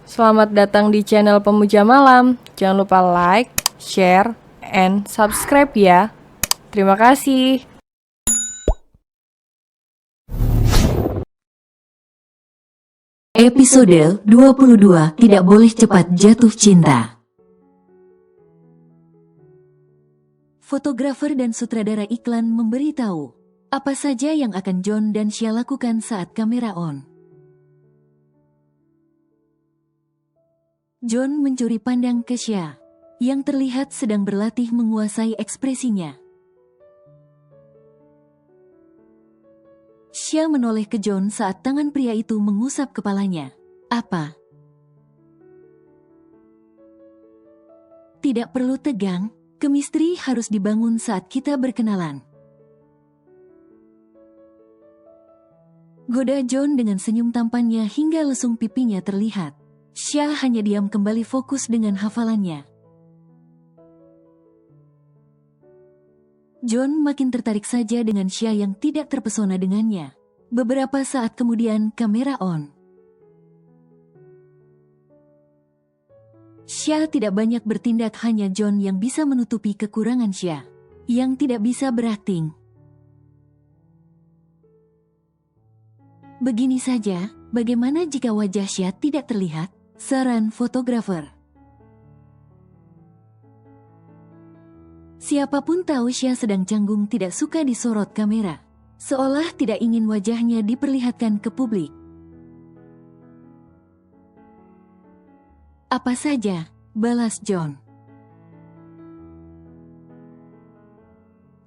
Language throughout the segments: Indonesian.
Selamat datang di channel Pemuja Malam. Jangan lupa like, share, and subscribe ya. Terima kasih. Episode 22 Tidak Boleh Cepat Jatuh Cinta. Fotografer dan sutradara iklan memberitahu apa saja yang akan John dan Shia lakukan saat kamera on. John mencuri pandang ke Shia, yang terlihat sedang berlatih menguasai ekspresinya. Shia menoleh ke John saat tangan pria itu mengusap kepalanya. Apa? Tidak perlu tegang, kemistri harus dibangun saat kita berkenalan. Goda John dengan senyum tampannya hingga lesung pipinya terlihat. Shia hanya diam kembali fokus dengan hafalannya. John makin tertarik saja dengan Shia yang tidak terpesona dengannya. Beberapa saat kemudian kamera on. Shia tidak banyak bertindak, hanya John yang bisa menutupi kekurangan Shia, yang tidak bisa berakting. Begini saja, bagaimana jika wajah Shia tidak terlihat? Saran fotografer. Siapapun tahu Shia sedang canggung, tidak suka disorot kamera. Seolah tidak ingin wajahnya diperlihatkan ke publik. Apa saja, balas John.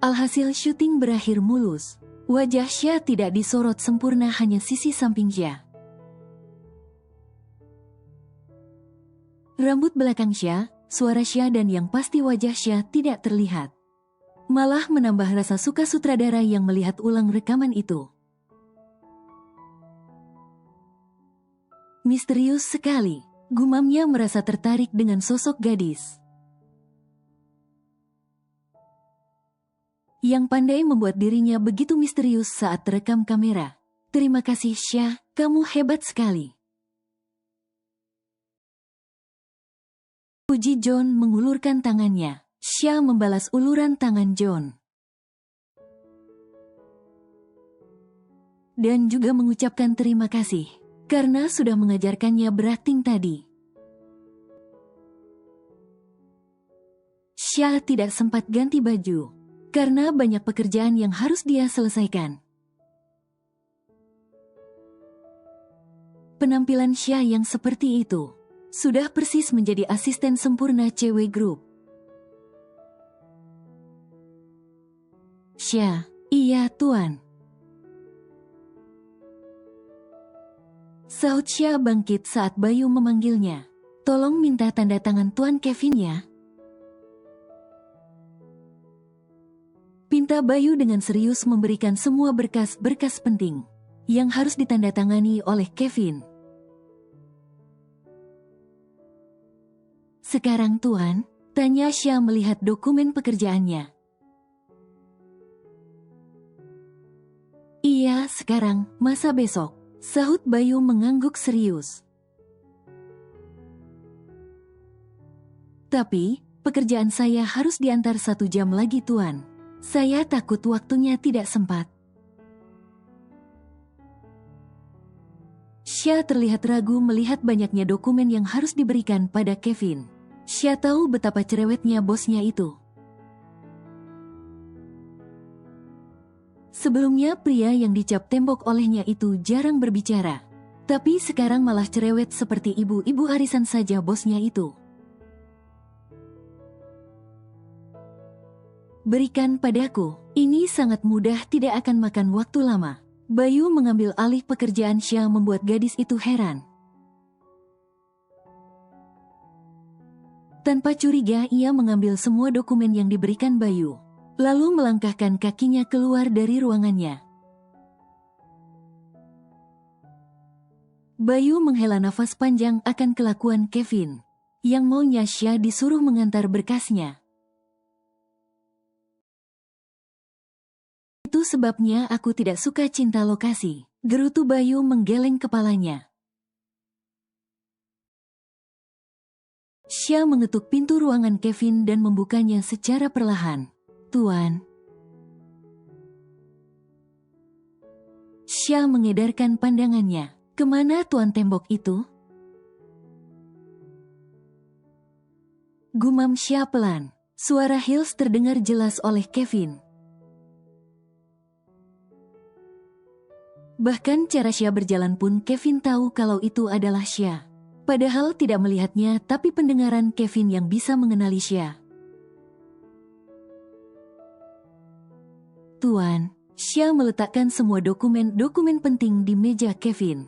Alhasil syuting berakhir mulus. Wajah Shia tidak disorot sempurna, hanya sisi samping Shia. Rambut belakang Shia, suara Shia, dan yang pasti wajah Shia tidak terlihat. Malah menambah rasa suka sutradara yang melihat ulang rekaman itu. Misterius sekali, gumamnya merasa tertarik dengan sosok gadis yang pandai membuat dirinya begitu misterius saat terekam kamera. Terima kasih Shia, kamu hebat sekali. Puji John mengulurkan tangannya. Shia membalas uluran tangan John. Dan juga mengucapkan terima kasih karena sudah mengajarkannya berakting tadi. Shia tidak sempat ganti baju karena banyak pekerjaan yang harus dia selesaikan. Penampilan Shia yang seperti itu sudah persis menjadi asisten sempurna cewek grup. Shia, iya tuan. Sahut Shia bangkit saat Bayu memanggilnya. Tolong minta tanda tangan Tuan Kevin ya. Pinta Bayu dengan serius memberikan semua berkas-berkas penting yang harus ditandatangani oleh Kevin. Sekarang Tuan, tanya Shia melihat dokumen pekerjaannya. Iya, sekarang, masa besok? Sahut Bayu mengangguk serius. Tapi, pekerjaan saya harus diantar 1 jam lagi Tuan. Saya takut waktunya tidak sempat. Shia terlihat ragu melihat banyaknya dokumen yang harus diberikan pada Kevin. Shia tahu betapa cerewetnya bosnya itu. Sebelumnya pria yang dicap tembok olehnya itu jarang berbicara. Tapi sekarang malah cerewet seperti ibu-ibu arisan saja bosnya itu. Berikan padaku, ini sangat mudah, tidak akan makan waktu lama. Bayu mengambil alih pekerjaan Shia membuat gadis itu heran. Tanpa curiga ia mengambil semua dokumen yang diberikan Bayu, lalu melangkahkan kakinya keluar dari ruangannya. Bayu menghela nafas panjang akan kelakuan Kevin, yang maunya Shia disuruh mengantar berkasnya. Itu sebabnya aku tidak suka cinta lokasi, gerutu Bayu menggeleng kepalanya. Xia mengetuk pintu ruangan Kevin dan membukanya secara perlahan. Tuan. Xia mengedarkan pandangannya. Kemana tuan tembok itu? Gumam Xia pelan. Suara Hills terdengar jelas oleh Kevin. Bahkan cara Xia berjalan pun Kevin tahu kalau itu adalah Xia. Padahal tidak melihatnya, tapi pendengaran Kevin yang bisa mengenali Xia. Tuan, Xia meletakkan semua dokumen penting di meja Kevin.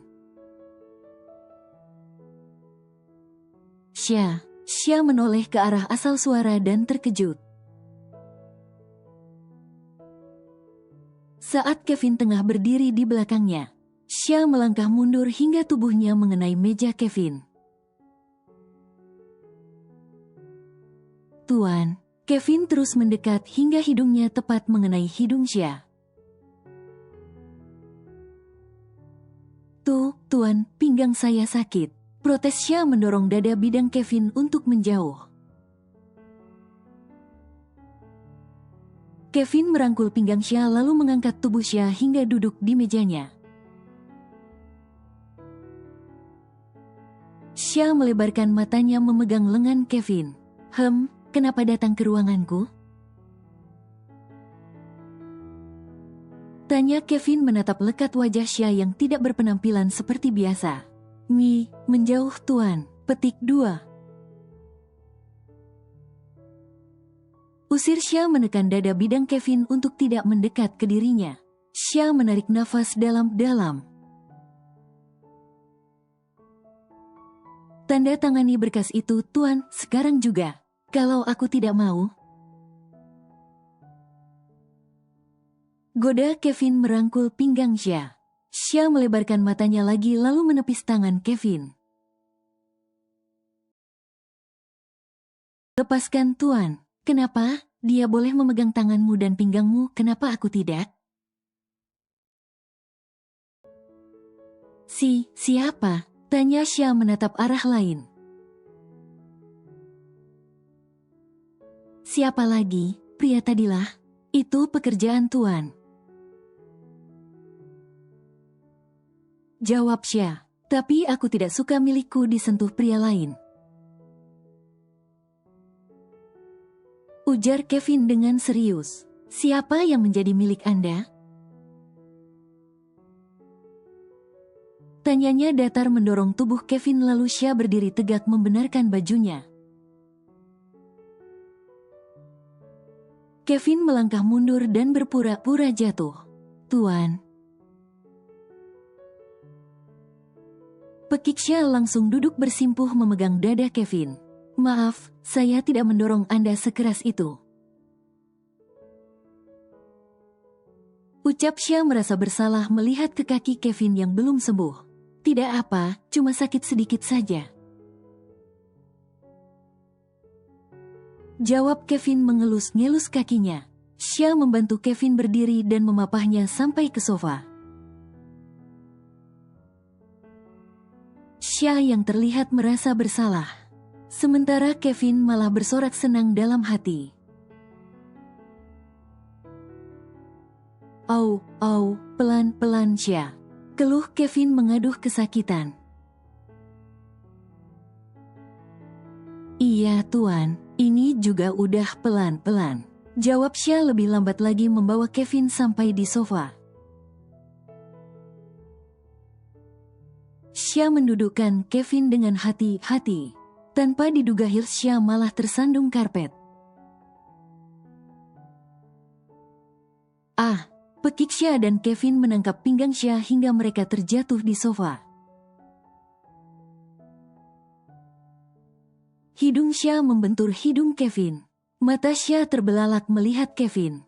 Xia menoleh ke arah asal suara dan terkejut. Saat Kevin tengah berdiri di belakangnya, Xia melangkah mundur hingga tubuhnya mengenai meja Kevin. Tuan, Kevin terus mendekat hingga hidungnya tepat mengenai hidung Xia. Tuan, pinggang saya sakit. Protes Xia mendorong dada bidang Kevin untuk menjauh. Kevin merangkul pinggang Xia lalu mengangkat tubuh Xia hingga duduk di mejanya. Xia melebarkan matanya memegang lengan Kevin. Kenapa datang ke ruanganku? Tanya Kevin menatap lekat wajah Xia yang tidak berpenampilan seperti biasa. Menjauh tuan. Petik 2. Usir Xia menekan dada bidang Kevin untuk tidak mendekat ke dirinya. Xia menarik nafas dalam-dalam. Tanda tangani berkas itu tuan, sekarang juga. Kalau aku tidak mau. Goda Kevin merangkul pinggang Xia. Xia melebarkan matanya lagi lalu menepis tangan Kevin. Lepaskan tuan. Kenapa? Dia boleh memegang tanganmu dan pinggangmu, kenapa aku tidak? Siapa? Tanya Xia menatap arah lain. Siapa lagi? Pria tadilah. Itu pekerjaan tuan. Jawab Xia. Tapi aku tidak suka milikku disentuh pria lain. Ujar Kevin dengan serius. Siapa yang menjadi milik Anda? Tanyanya datar mendorong tubuh Kevin lalu Xia berdiri tegak membenarkan bajunya. Kevin melangkah mundur dan berpura-pura jatuh. Tuan. Pekik Xia langsung duduk bersimpuh memegang dada Kevin. Maaf, saya tidak mendorong Anda sekeras itu. Ucap Xia merasa bersalah melihat ke kaki Kevin yang belum sembuh. Tidak apa, cuma sakit sedikit saja. Jawab Kevin mengelus-ngelus kakinya. Xia membantu Kevin berdiri dan memapahnya sampai ke sofa. Xia yang terlihat merasa bersalah. Sementara Kevin malah bersorak senang dalam hati. Au, pelan-pelan Xia. Keluh Kevin mengaduh kesakitan. Iya tuan, ini juga udah pelan-pelan. Jawab Xia lebih lambat lagi membawa Kevin sampai di sofa. Xia mendudukkan Kevin dengan hati-hati. Tanpa diduga Xia malah tersandung karpet. Pekik Xia dan Kevin menangkap pinggang Xia hingga mereka terjatuh di sofa. Hidung Xia membentur hidung Kevin. Mata Xia terbelalak melihat Kevin.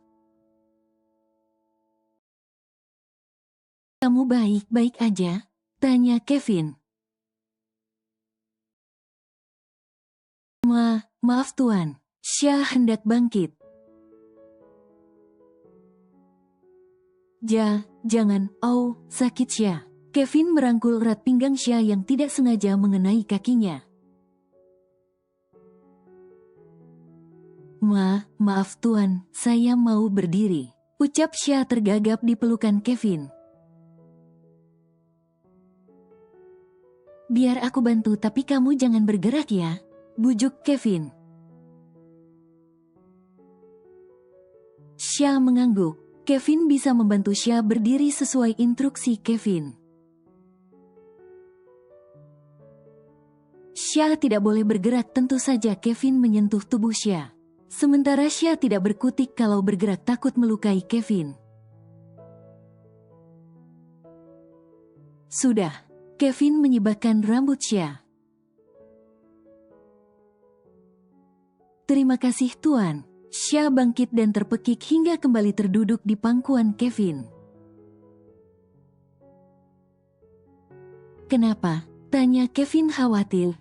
Kamu baik-baik aja? Tanya Kevin. Maaf tuan. Xia hendak bangkit. Jangan, sakit Xia. Kevin merangkul erat pinggang Xia yang tidak sengaja mengenai kakinya. Maaf Tuan, saya mau berdiri. Ucap Xia tergagap di pelukan Kevin. Biar aku bantu tapi kamu jangan bergerak ya, bujuk Kevin. Xia mengangguk. Kevin bisa membantu Xia berdiri sesuai instruksi Kevin. Xia tidak boleh bergerak, tentu saja Kevin menyentuh tubuh Xia. Sementara Xia tidak berkutik kalau bergerak takut melukai Kevin. Sudah, Kevin menyibakkan rambut Xia. Terima kasih Tuan. Xia bangkit dan terpekik hingga kembali terduduk di pangkuan Kevin. Kenapa? Tanya Kevin khawatir.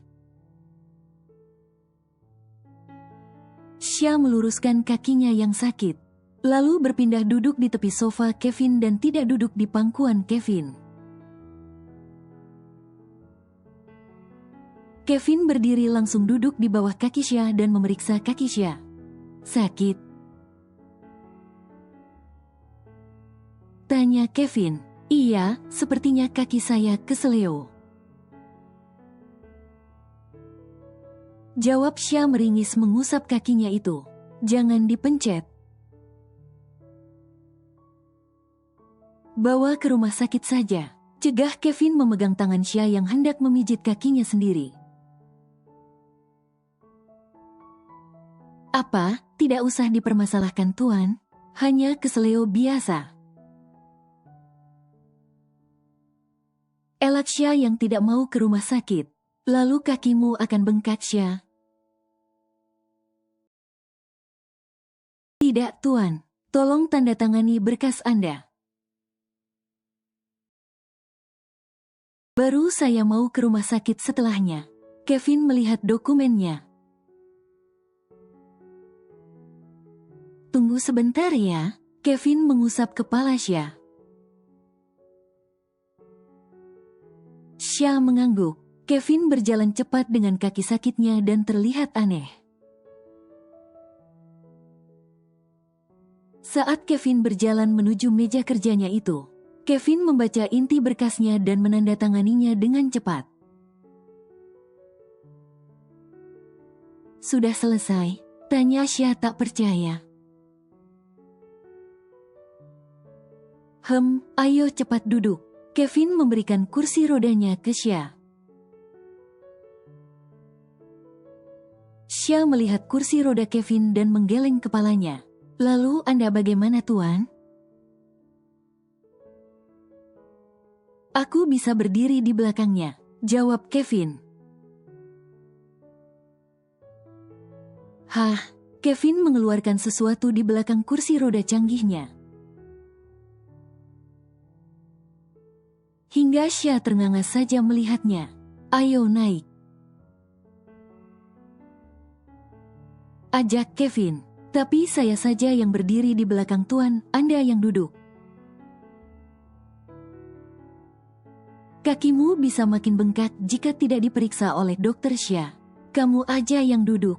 Xia meluruskan kakinya yang sakit, lalu berpindah duduk di tepi sofa Kevin dan tidak duduk di pangkuan Kevin. Kevin berdiri langsung duduk di bawah kaki Xia dan memeriksa kaki Xia. Sakit? Tanya Kevin. Iya, sepertinya kaki saya keseleo. Jawab Xia meringis mengusap kakinya itu. Jangan dipencet. Bawa ke rumah sakit saja. Cegah Kevin memegang tangan Xia yang hendak memijit kakinya sendiri. Apa? Tidak usah dipermasalahkan Tuan. Hanya keseleo biasa. Elak Xia yang tidak mau ke rumah sakit. Lalu kakimu akan bengkak Xia. Tidak Tuan. Tolong tanda tangani berkas Anda. Baru saya mau ke rumah sakit setelahnya. Kevin melihat dokumennya. Tunggu sebentar ya. Kevin mengusap kepala Xia. Xia mengangguk. Kevin berjalan cepat dengan kaki sakitnya dan terlihat aneh. Saat Kevin berjalan menuju meja kerjanya itu, Kevin membaca inti berkasnya dan menandatanganinya dengan cepat. Sudah selesai? Tanya Xia tak percaya. Ayo cepat duduk. Kevin memberikan kursi rodanya ke Xia. Xia melihat kursi roda Kevin dan menggeleng kepalanya. Lalu Anda bagaimana Tuan? Aku bisa berdiri di belakangnya, jawab Kevin. Hah? Kevin mengeluarkan sesuatu di belakang kursi roda canggihnya. Hingga Xia ternganga saja melihatnya. Ayo naik. Ajak Kevin. Tapi saya saja yang berdiri di belakang Tuan, Anda yang duduk. Kakimu bisa makin bengkak jika tidak diperiksa oleh dokter Xia. Kamu aja yang duduk.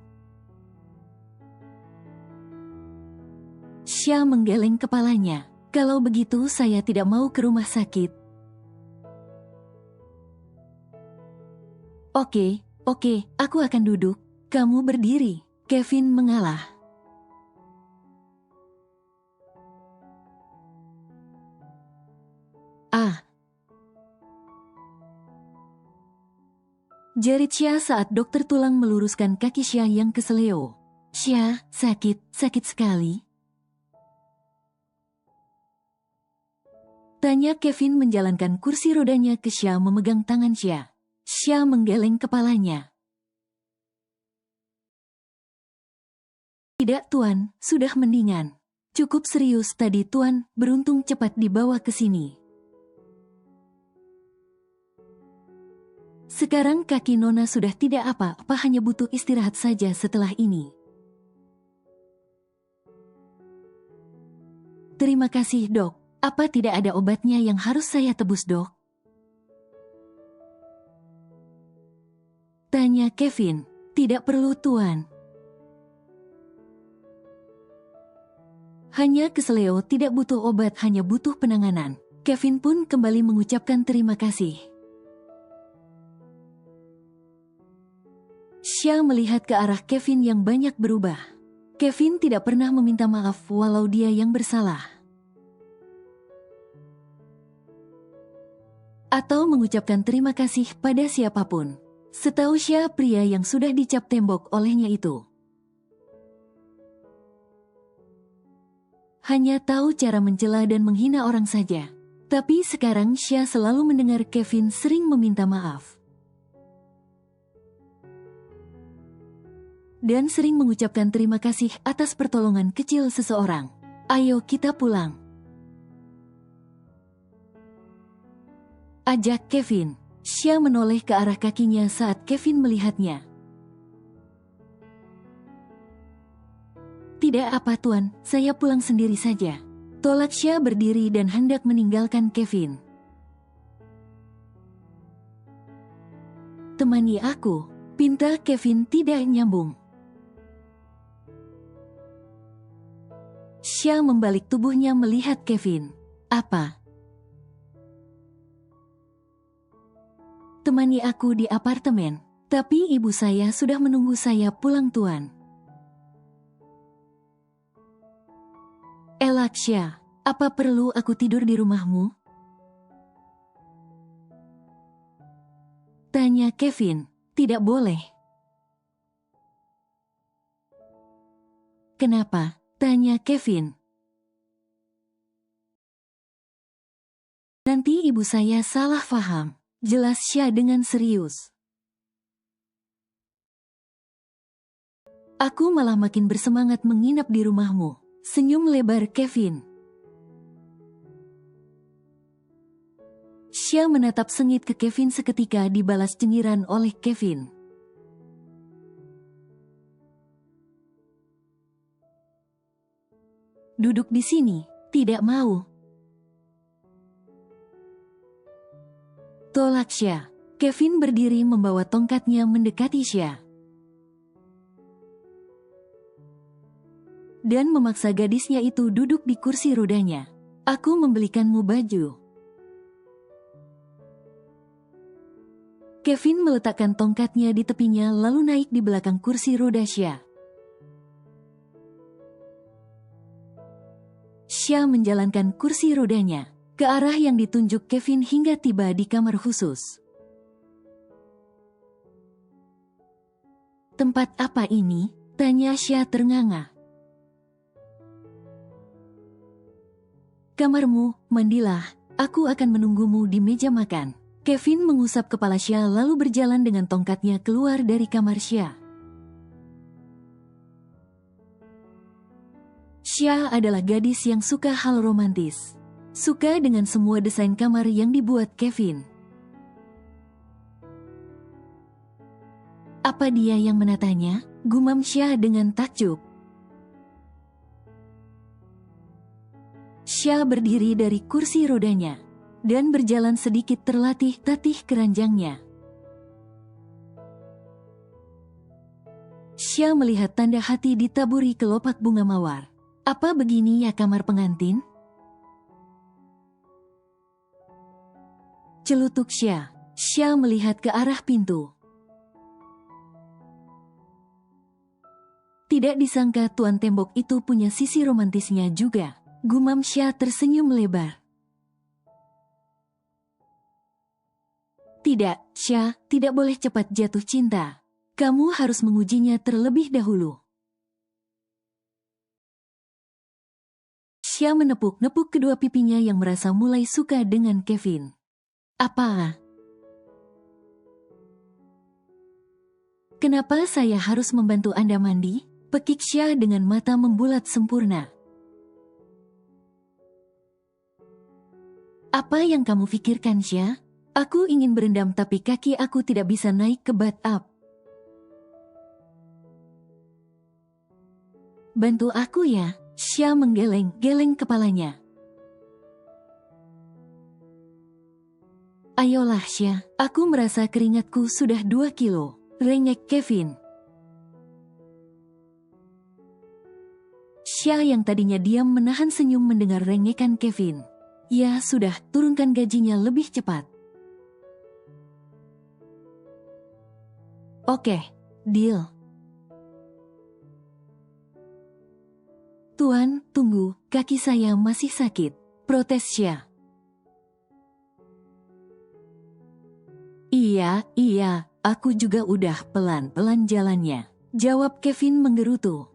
Xia menggeleng kepalanya. Kalau begitu saya tidak mau ke rumah sakit. Oke, aku akan duduk. Kamu berdiri. Kevin mengalah. Jerit Xia saat dokter tulang meluruskan kaki Xia yang keseleo. Xia, sakit sekali. Tanya Kevin menjalankan kursi rodanya ke Xia memegang tangan Xia. Xia menggeleng kepalanya. Tidak Tuan, sudah mendingan. Cukup serius tadi Tuan, beruntung cepat dibawa ke sini. Sekarang kaki Nona sudah tidak apa-apa, hanya butuh istirahat saja setelah ini. Terima kasih dok, apa tidak ada obatnya yang harus saya tebus dok? Tanya Kevin. Tidak perlu Tuan. Hanya keseleo tidak butuh obat, hanya butuh penanganan. Kevin pun kembali mengucapkan terima kasih. Xia melihat ke arah Kevin yang banyak berubah. Kevin tidak pernah meminta maaf walau dia yang bersalah. Atau mengucapkan terima kasih pada siapapun. Setahu Xia, pria yang sudah dicap tembok olehnya itu hanya tahu cara mencela dan menghina orang saja. Tapi sekarang Xia selalu mendengar Kevin sering meminta maaf. Dan sering mengucapkan terima kasih atas pertolongan kecil seseorang. Ayo kita pulang, ajak Kevin. Xia menoleh ke arah kakinya saat Kevin melihatnya. Tidak apa tuan, saya pulang sendiri saja. Tolak Xia berdiri dan hendak meninggalkan Kevin. Temani aku, pinta Kevin tidak nyambung. Xia membalik tubuhnya melihat Kevin. Apa? Temani aku di apartemen, tapi ibu saya sudah menunggu saya pulang tuan. Elak Xia, apa perlu aku tidur di rumahmu? Tanya Kevin. Tidak boleh. Kenapa? Tanya Kevin. Nanti ibu saya salah paham. Jelas Xia dengan serius. Aku malah makin bersemangat menginap di rumahmu. Senyum lebar Kevin. Xia menatap sengit ke Kevin seketika dibalas cengiran oleh Kevin. Duduk di sini, tidak mau. Tolak Xia. Kevin berdiri membawa tongkatnya mendekati Xia. Dan memaksa gadisnya itu duduk di kursi rodanya. Aku membelikanmu baju. Kevin meletakkan tongkatnya di tepinya lalu naik di belakang kursi roda Xia. Xia menjalankan kursi rodanya ke arah yang ditunjuk Kevin hingga tiba di kamar khusus. Tempat apa ini? Tanya Xia ternganga. Kamarmu, mandilah. Aku akan menunggumu di meja makan. Kevin mengusap kepala Xia lalu berjalan dengan tongkatnya keluar dari kamar Xia. Xia adalah gadis yang suka hal romantis. Suka dengan semua desain kamar yang dibuat Kevin. Apa dia yang menatanya? Gumam Xia dengan takjub. Xia berdiri dari kursi rodanya dan berjalan sedikit terlatih-tatih keranjangnya. Xia melihat tanda hati ditaburi kelopak bunga mawar. Apa begini ya kamar pengantin? Celutuk Xia. Xia melihat ke arah pintu. Tidak disangka tuan tembok itu punya sisi romantisnya juga. Gumam Xia tersenyum lebar. Tidak, Xia, tidak boleh cepat jatuh cinta. Kamu harus mengujinya terlebih dahulu. Xia menepuk-nepuk kedua pipinya yang merasa mulai suka dengan Kevin. Apa? Kenapa saya harus membantu Anda mandi? Pekik Xia dengan mata membulat sempurna. Apa yang kamu pikirkan, Xia? Aku ingin berendam tapi kaki aku tidak bisa naik ke bathtub. Bantu aku ya. Xia menggeleng-geleng kepalanya. Ayolah Xia, aku merasa keringatku sudah 2 kilo. Rengek Kevin. Xia yang tadinya diam menahan senyum mendengar rengekan Kevin. Ya sudah, turunkan gajinya lebih cepat. Oke, deal. Tuan, tunggu, kaki saya masih sakit. Protes Xia. Iya, aku juga udah pelan-pelan jalannya. Jawab Kevin menggerutu.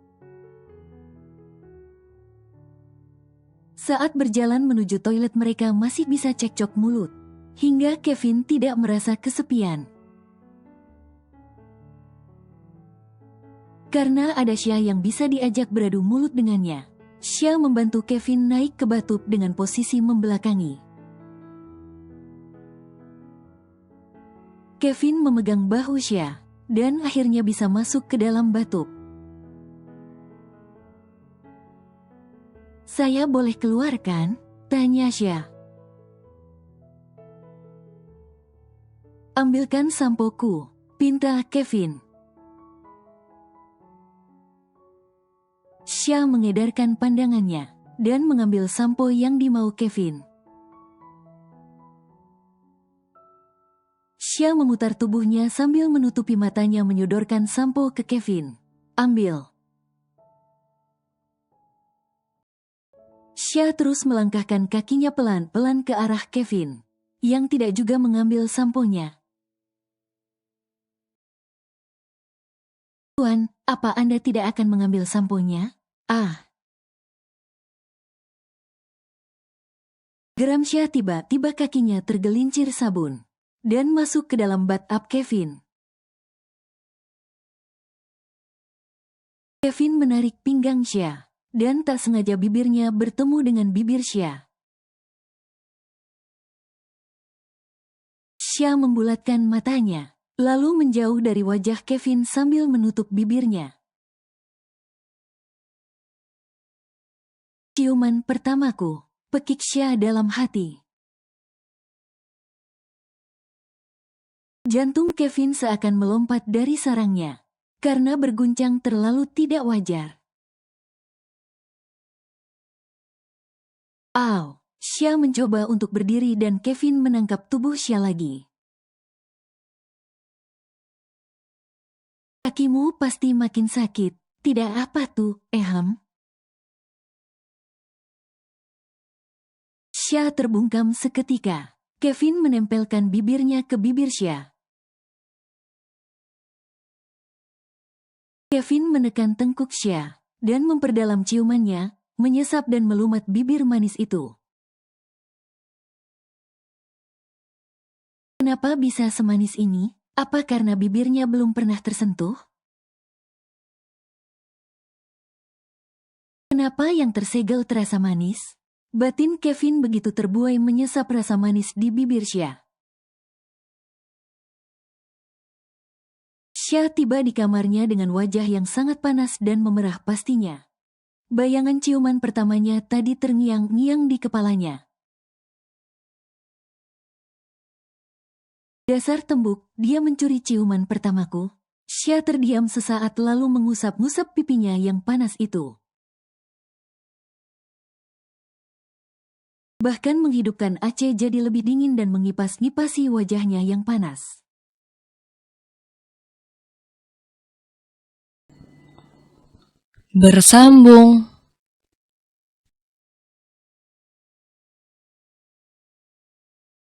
Saat berjalan menuju toilet mereka masih bisa cekcok mulut. Hingga Kevin tidak merasa kesepian. Karena ada Xia yang bisa diajak beradu mulut dengannya. Xia membantu Kevin naik ke batub dengan posisi membelakangi. Kevin memegang bahu Xia, dan akhirnya bisa masuk ke dalam batub. Saya boleh keluar kan? Tanya Xia. Ambilkan sampoku, pinta Kevin. Xia mengedarkan pandangannya, dan mengambil sampo yang dimau Kevin. Xia memutar tubuhnya sambil menutupi matanya menyodorkan sampo ke Kevin. Ambil. Xia terus melangkahkan kakinya pelan-pelan ke arah Kevin, yang tidak juga mengambil samponya. Tuan, apa Anda tidak akan mengambil samponya? Geram Xia tiba-tiba kakinya tergelincir sabun, dan masuk ke dalam bathtub Kevin. Kevin menarik pinggang Xia, dan tak sengaja bibirnya bertemu dengan bibir Xia. Xia membulatkan matanya, lalu menjauh dari wajah Kevin sambil menutup bibirnya. Ciuman pertamaku, pekik Xia dalam hati. Jantung Kevin seakan melompat dari sarangnya, karena berguncang terlalu tidak wajar. Xia mencoba untuk berdiri dan Kevin menangkap tubuh Xia lagi. Kakimu pasti makin sakit, tidak apa tuh, Eham? Xia terbungkam seketika. Kevin menempelkan bibirnya ke bibir Xia. Kevin menekan tengkuk Xia, dan memperdalam ciumannya, menyesap dan melumat bibir manis itu. Kenapa bisa semanis ini? Apa karena bibirnya belum pernah tersentuh? Kenapa yang tersegel terasa manis? Batin Kevin begitu terbuai menyesap rasa manis di bibir Xia. Xia tiba di kamarnya dengan wajah yang sangat panas dan memerah pastinya. Bayangan ciuman pertamanya tadi terngiang-ngiang di kepalanya. Dasar tembuk, dia mencuri ciuman pertamaku. Xia terdiam sesaat lalu mengusap-ngusap pipinya yang panas itu. Bahkan menghidupkan Aceh jadi lebih dingin dan mengipas-ngipasi wajahnya yang panas. Bersambung.